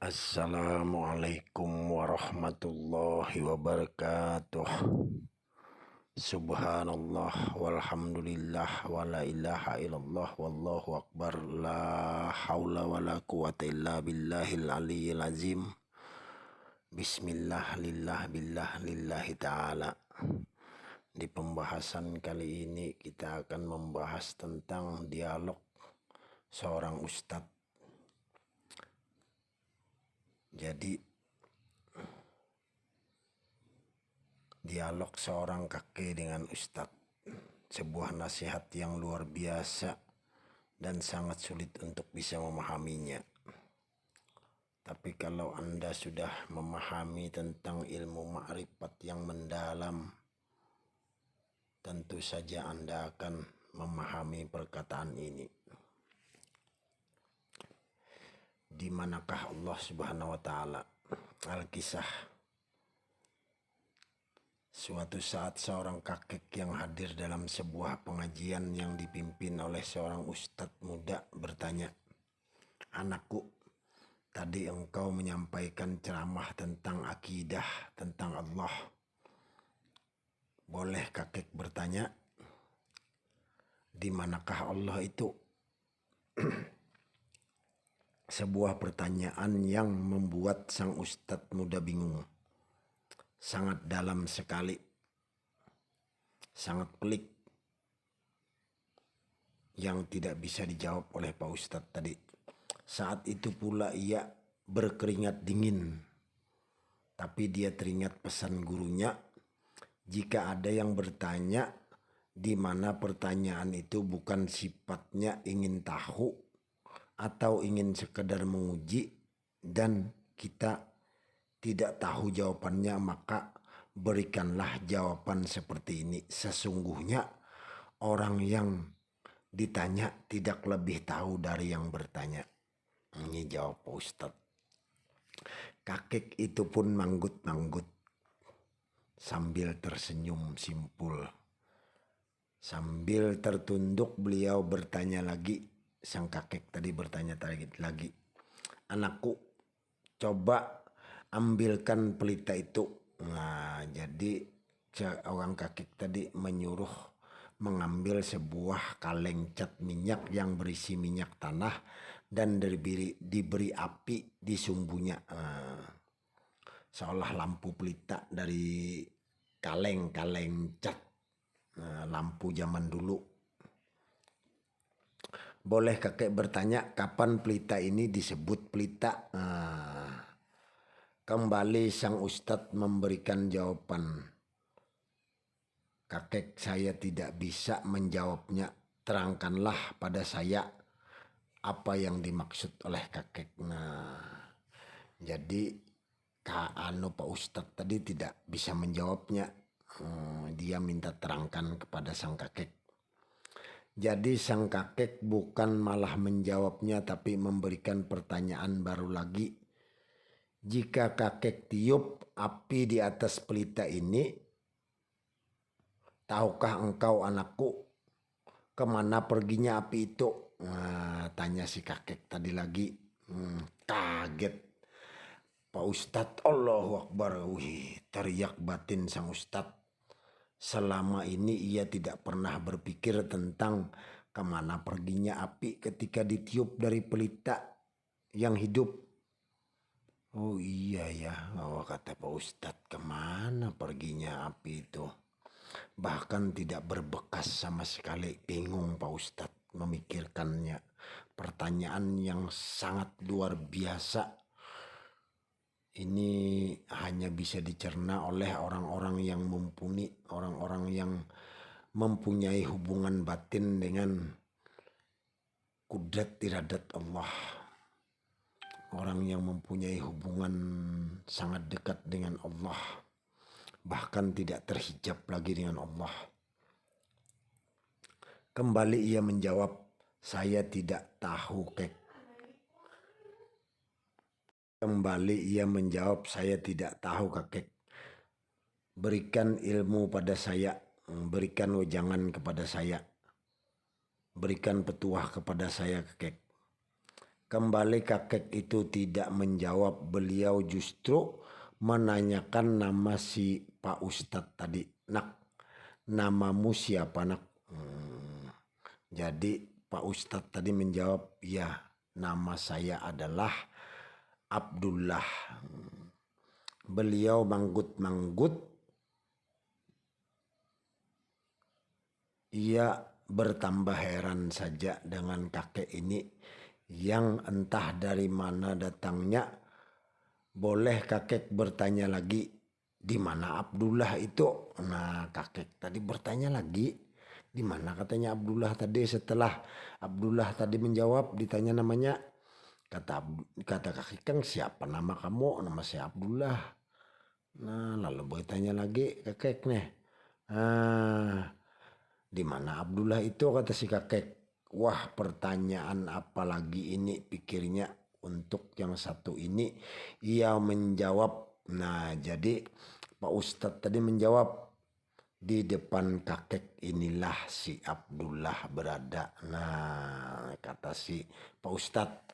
Assalamualaikum warahmatullahi wabarakatuh. Subhanallah walhamdulillah wa la ilaha illallah wallahu akbar. La haula wa la quwata illa billahil aliyyil azim. Bismillah lillah billah lillahi ta'ala. Di pembahasan kali ini kita akan membahas tentang dialog seorang ustadz. Jadi dialog seorang kakek dengan ustadz, sebuah nasihat yang luar biasa dan sangat sulit untuk bisa memahaminya. Tapi kalau Anda sudah memahami tentang ilmu ma'rifat yang mendalam, tentu saja Anda akan memahami perkataan ini. Di manakah Allah Subhanahu wa taala? Al-Kisah. Suatu saat seorang kakek yang hadir dalam sebuah pengajian yang dipimpin oleh seorang ustadz muda bertanya, "Anakku, tadi engkau menyampaikan ceramah tentang akidah, tentang Allah. Boleh kakek bertanya, di manakah Allah itu?" Sebuah pertanyaan yang membuat sang ustadz muda bingung. Sangat dalam sekali, sangat pelik, yang tidak bisa dijawab oleh Pak Ustadz tadi. Saat itu pula ia berkeringat dingin, tapi dia teringat pesan gurunya, jika ada yang bertanya, di mana pertanyaan itu bukan sifatnya ingin tahu atau ingin sekedar menguji, dan kita tidak tahu jawabannya, maka berikanlah jawaban seperti ini. Sesungguhnya orang yang ditanya tidak lebih tahu dari yang bertanya. Ini jawab Pak Ustadz. Kakek itu pun manggut-manggut sambil tersenyum simpul. Sambil tertunduk beliau bertanya lagi. Sang kakek tadi bertanya lagi. "Anakku, coba ambilkan pelita itu." Nah, jadi orang kakek tadi menyuruh mengambil sebuah kaleng cat minyak yang berisi minyak tanah dan diberi api di sumbunya. Seolah lampu pelita dari kaleng cat, lampu zaman dulu. Boleh kakek bertanya, kapan pelita ini disebut pelita? Kembali sang ustadz memberikan jawaban. "Kakek, saya tidak bisa menjawabnya. Terangkanlah pada saya apa yang dimaksud oleh kakek." Nah, jadi Pak Ustadz tadi tidak bisa menjawabnya. Dia minta terangkan kepada sang kakek. Jadi sang kakek bukan malah menjawabnya, tapi memberikan pertanyaan baru lagi. "Jika kakek tiup api di atas pelita ini, tahukah engkau, anakku, kemana perginya api itu?" Nah, tanya si kakek tadi lagi. Kaget Pak Ustadz. Allahu Akbar. Teriak batin sang ustadz. Selama ini ia tidak pernah berpikir tentang kemana perginya api ketika ditiup dari pelita yang hidup. Oh iya ya, kata Pak Ustadz, kemana perginya api itu? Bahkan tidak berbekas sama sekali. Bingung Pak Ustadz memikirkannya. Pertanyaan yang sangat luar biasa. Ini hanya bisa dicerna oleh orang-orang yang mumpuni, orang-orang yang mempunyai hubungan batin dengan kudrat iradat Allah. Orang yang mempunyai hubungan sangat dekat dengan Allah, bahkan tidak terhijab lagi dengan Allah. Kembali ia menjawab, "Saya tidak tahu, kek." Kembali ia menjawab, "Saya tidak tahu, kakek. Berikan ilmu pada saya, berikan wejangan kepada saya, berikan petuah kepada saya, kakek. Kembali kakek itu tidak menjawab, beliau justru menanyakan nama si Pak Ustadz tadi. Nak, namamu siapa nak? Jadi Pak Ustadz tadi menjawab, ya nama saya adalah Abdullah. Beliau manggut-manggut. Ia bertambah heran saja dengan kakek ini yang entah dari mana datangnya. Boleh kakek bertanya lagi, di mana Abdullah itu? Nah, kakek tadi bertanya lagi, di mana katanya Abdullah tadi. Setelah Abdullah tadi menjawab, ditanya namanya. Kata kakek, kan siapa nama kamu? Nama saya Abdullah. Nah, lalu bertanya lagi kakek nih. Di mana Abdullah itu, kata si kakek. Wah, pertanyaan apa lagi ini, pikirnya. Untuk yang satu ini ia menjawab. Nah, jadi Pak Ustadz tadi menjawab, di depan kakek inilah si Abdullah berada. Nah, kata si Pak Ustadz.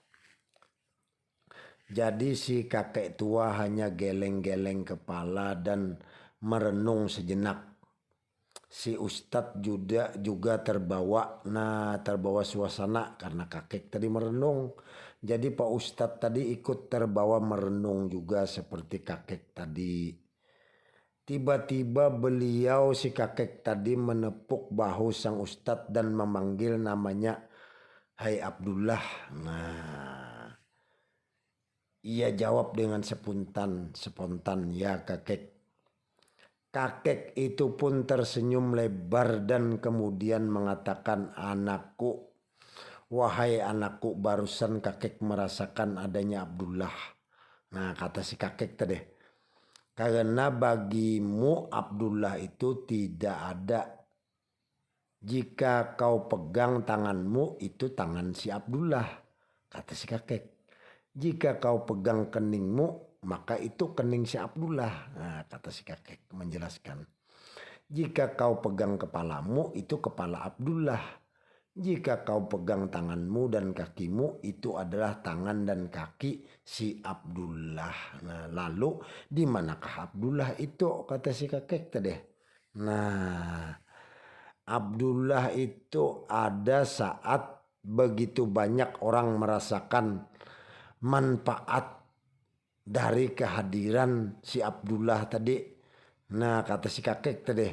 Jadi si kakek tua hanya geleng-geleng kepala dan merenung sejenak. Si Ustadz juga terbawa, terbawa suasana karena kakek tadi merenung. Jadi Pak Ustadz tadi ikut terbawa merenung juga seperti kakek tadi. Tiba-tiba beliau si kakek tadi menepuk bahu sang Ustadz dan memanggil namanya, "Hai Abdullah." Nah, ia jawab dengan spontan, "Ya kakek." Kakek itu pun tersenyum lebar dan kemudian mengatakan, "Anakku, wahai anakku, barusan kakek merasakan adanya Abdullah." Nah, kata si kakek tadi, karena bagimu Abdullah itu tidak ada. Jika kau pegang tanganmu, itu tangan si Abdullah, kata si kakek. Jika kau pegang keningmu, maka itu kening si Abdullah. Nah, kata si kakek menjelaskan. Jika kau pegang kepalamu, itu kepala Abdullah. Jika kau pegang tanganmu dan kakimu, itu adalah tangan dan kaki si Abdullah. Nah, lalu di manakah Abdullah itu, kata si kakek tadi. Nah, Abdullah itu ada saat begitu banyak orang merasakan manfaat dari kehadiran si Abdullah tadi. Nah, kata si kakek tadi.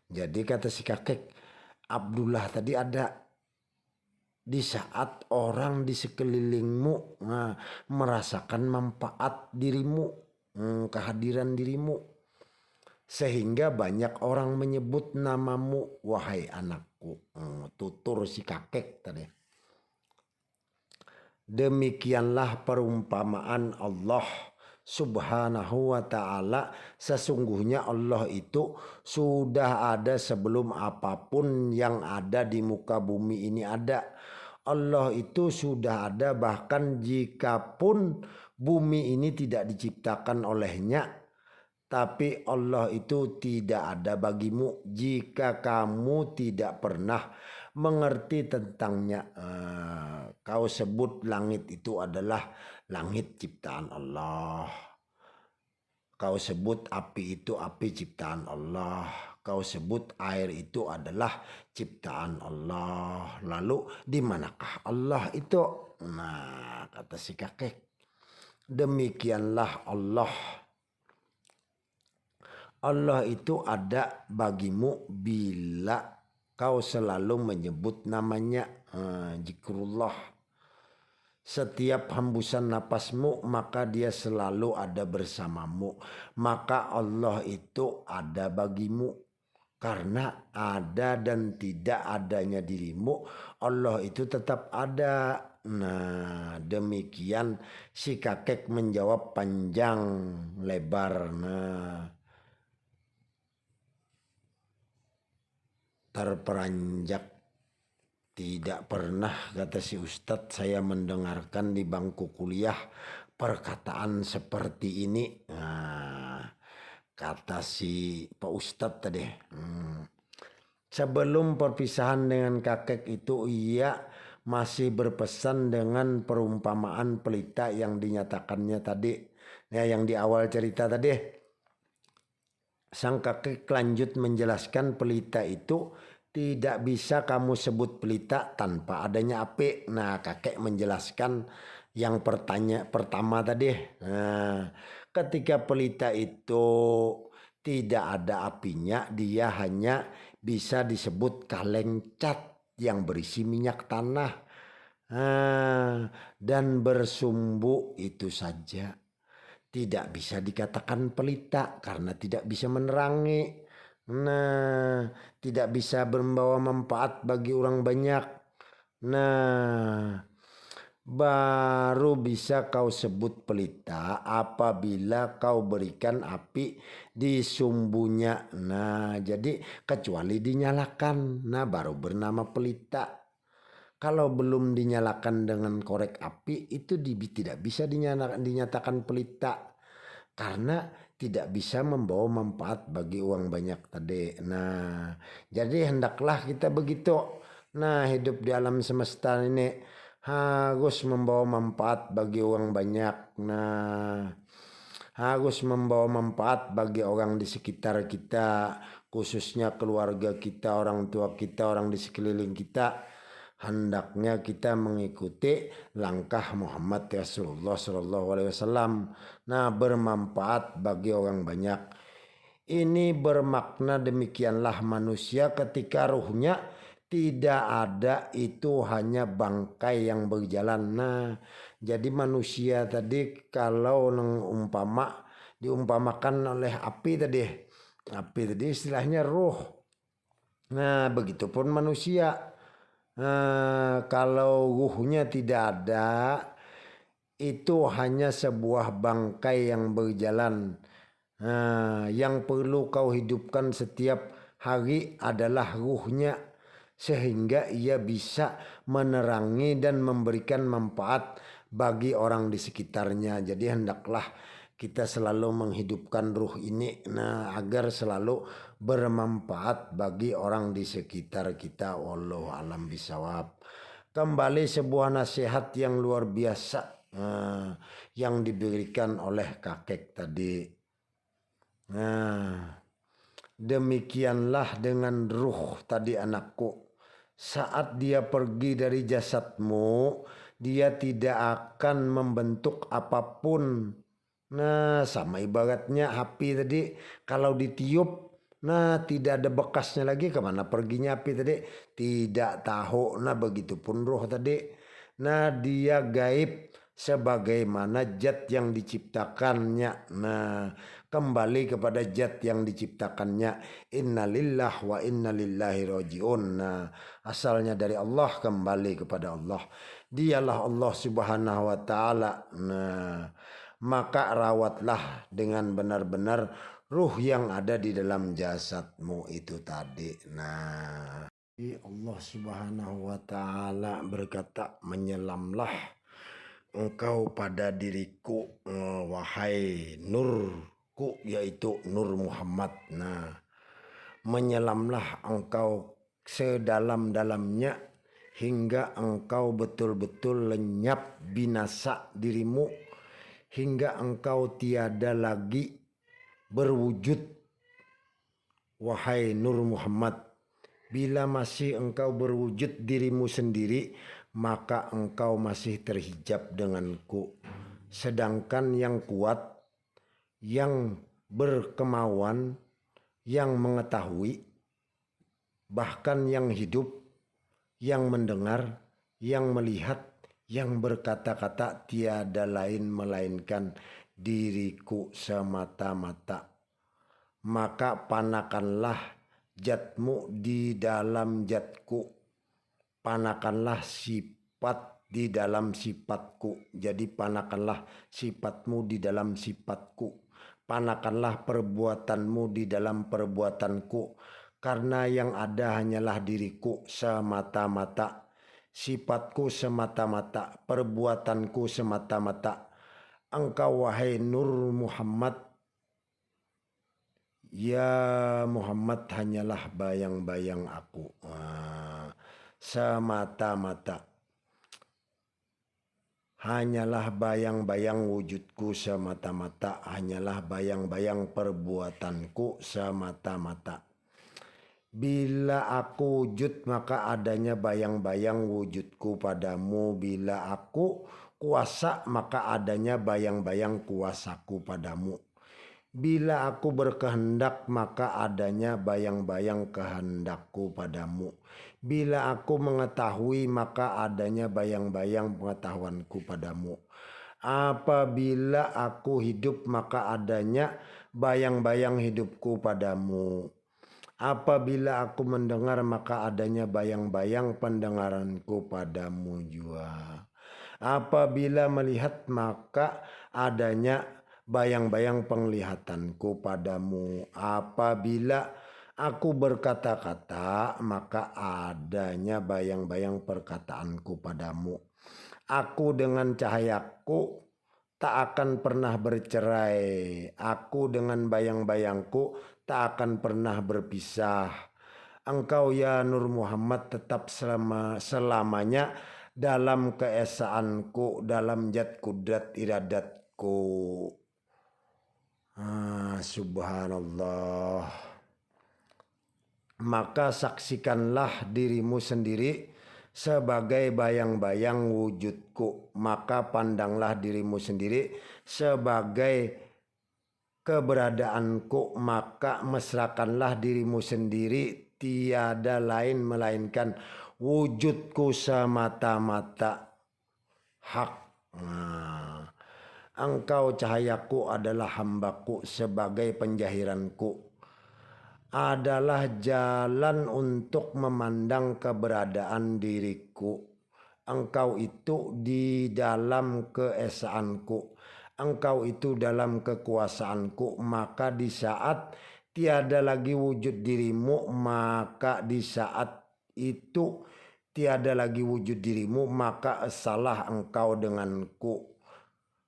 Jadi kata si kakek, Abdullah tadi ada di saat orang di sekelilingmu merasakan manfaat dirimu, kehadiran dirimu. Sehingga banyak orang menyebut namamu, wahai anakku. Tutur si kakek tadi. Demikianlah perumpamaan Allah Subhanahu wa ta'ala. Sesungguhnya Allah itu sudah ada sebelum apapun yang ada di muka bumi ini ada. Allah itu sudah ada bahkan jikapun bumi ini tidak diciptakan olehnya. Tapi Allah itu tidak ada bagimu jika kamu tidak pernah mengerti tentangnya. Kau sebut langit itu adalah langit ciptaan Allah. Kau sebut api itu api ciptaan Allah. Kau sebut air itu adalah ciptaan Allah. Lalu di manakah Allah itu? Nah, kata si kakek, demikianlah Allah. Allah itu ada bagimu bila kau selalu menyebut namanya, zikrullah. Setiap hembusan napasmu maka dia selalu ada bersamamu. Maka Allah itu ada bagimu. Karena ada dan tidak adanya dirimu, Allah itu tetap ada. Nah, demikian si kakek menjawab panjang lebar. Nah, terperanjak. Tidak pernah, kata si Ustadz, saya mendengarkan di bangku kuliah perkataan seperti ini. Nah, kata si Pak Ustadz tadi. Sebelum perpisahan dengan kakek itu, ia masih berpesan dengan perumpamaan pelita yang dinyatakannya tadi. Ya, yang di awal cerita tadi. Sang kakek lanjut menjelaskan pelita itu tidak bisa kamu sebut pelita tanpa adanya api. Nah, kakek menjelaskan yang pertama tadi. Nah, ketika pelita itu tidak ada apinya, dia hanya bisa disebut kaleng cat yang berisi minyak tanah. Dan bersumbu itu saja. Tidak bisa dikatakan pelita karena tidak bisa menerangi. Nah, tidak bisa membawa manfaat bagi orang banyak. Nah, baru bisa kau sebut pelita apabila kau berikan api di sumbunya. Nah, jadi kecuali dinyalakan. Nah, baru bernama pelita. Kalau belum dinyalakan dengan korek api itu tidak bisa dinyatakan pelita karena tidak bisa membawa manfaat bagi uang banyak tadi. Nah, jadi hendaklah kita begitu. Nah, hidup di alam semesta ini harus membawa manfaat bagi uang banyak. Nah, harus membawa manfaat bagi orang di sekitar kita, khususnya keluarga kita, orang tua kita, orang di sekeliling kita. Hendaknya kita mengikuti langkah Muhammad Rasulullah SAW. Nah, bermanfaat bagi orang banyak. Ini bermakna demikianlah manusia ketika ruhnya tidak ada, itu hanya bangkai yang berjalan. Nah, jadi manusia tadi kalau diumpamakan oleh api tadi istilahnya ruh. Nah, begitupun manusia. Kalau ruhnya tidak ada, itu hanya sebuah bangkai yang berjalan. Yang perlu kau hidupkan setiap hari adalah ruhnya, sehingga ia bisa menerangi dan memberikan manfaat bagi orang di sekitarnya. Jadi hendaklah kita selalu menghidupkan ruh ini, agar selalu bermanfaat bagi orang di sekitar kita. Wallahu alam bisawab. Kembali sebuah nasihat yang luar biasa yang diberikan oleh kakek tadi. Demikianlah dengan ruh tadi anakku. Saat dia pergi dari jasadmu, dia tidak akan membentuk apapun. Nah, sama ibaratnya api tadi, kalau ditiup, nah tidak ada bekasnya lagi, kemana perginya api tadi? Tidak tahu. Nah, begitupun roh tadi. Nah, dia gaib sebagaimana zat yang diciptakannya. Nah, kembali kepada zat yang diciptakannya. Innalillah wa innalillahi rajiun. Nah, asalnya dari Allah, kembali kepada Allah. Dialah Allah Subhanahu wa taala. Nah, maka rawatlah dengan benar-benar ruh yang ada di dalam jasadmu itu tadi. Nah, Allah Subhanahu wa taala berkata, menyelamlah engkau pada diriku, wahai nurku, yaitu Nur Muhammad. Nah, menyelamlah engkau sedalam-dalamnya hingga engkau betul-betul lenyap binasa dirimu, hingga engkau tiada lagi berwujud, wahai Nur Muhammad. Bila masih engkau berwujud dirimu sendiri, maka engkau masih terhijab denganku. Sedangkan yang kuat, yang berkemauan, yang mengetahui, bahkan yang hidup, yang mendengar, yang melihat, yang berkata-kata, tiada lain melainkan diriku semata-mata. Maka panakanlah zatmu di dalam zatku, panakanlah sifat di dalam sifatku. Jadi panakanlah sifatmu di dalam sifatku, panakanlah perbuatanmu di dalam perbuatanku, karena yang ada hanyalah diriku semata-mata, sifatku semata-mata, perbuatanku semata-mata. Engkau wahai Nur Muhammad, ya Muhammad hanyalah bayang-bayang aku semata-mata. hanyalah bayang-bayang wujudku semata-mata, hanyalah bayang-bayang perbuatanku semata-mata. Bila aku wujud maka adanya bayang-bayang wujudku padamu. Bila aku kuasa maka adanya bayang-bayang kuasaku padamu. Bila aku berkehendak maka adanya bayang-bayang kehendakku padamu. Bila aku mengetahui maka adanya bayang-bayang pengetahuanku padamu. Apabila aku hidup maka adanya bayang-bayang hidupku padamu. Apabila aku mendengar maka adanya bayang-bayang pendengaranku padamu jua. Apabila melihat maka adanya bayang-bayang penglihatanku padamu. Apabila aku berkata-kata maka adanya bayang-bayang perkataanku padamu. Aku dengan cahayaku tak akan pernah bercerai. Aku dengan bayang-bayangku tak akan pernah berpisah. Engkau ya Nur Muhammad tetap selamanya dalam keesaanku, dalam zat kudrat iradatku. Subhanallah. Maka saksikanlah dirimu sendiri sebagai bayang-bayang wujudku. Maka pandanglah dirimu sendiri sebagai keberadaanku. Maka mesrakanlah dirimu sendiri, tiada lain melainkan wujudku semata-mata hak. Engkau cahayaku adalah hambaku, sebagai penjahiranku adalah jalan untuk memandang keberadaan diriku. Engkau itu di dalam keesaanku, engkau itu dalam kekuasaanku. Maka di saat tiada lagi wujud dirimu, maka di saat itu tiada lagi wujud dirimu, maka esalah engkau denganku.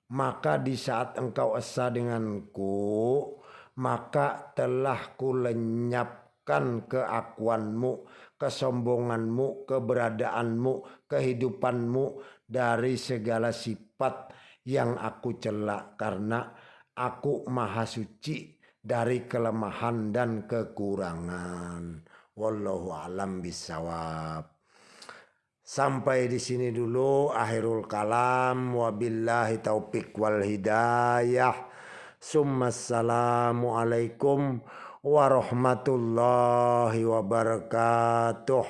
Maka di saat engkau esa denganku, maka telah kulenyapkan keakuanmu, kesombonganmu, keberadaanmu, kehidupanmu dari segala sifat yang aku cela, karena aku maha suci dari kelemahan dan kekurangan. Wallahu a'lam bishawab. Sampai di sini dulu akhirul kalam, wabillahi taufik wal hidayah. Assalamu alaikum warahmatullahi wabarakatuh.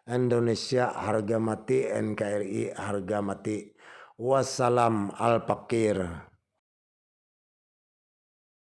Indonesia harga mati, NKRI harga mati. Wassalam al-fakir.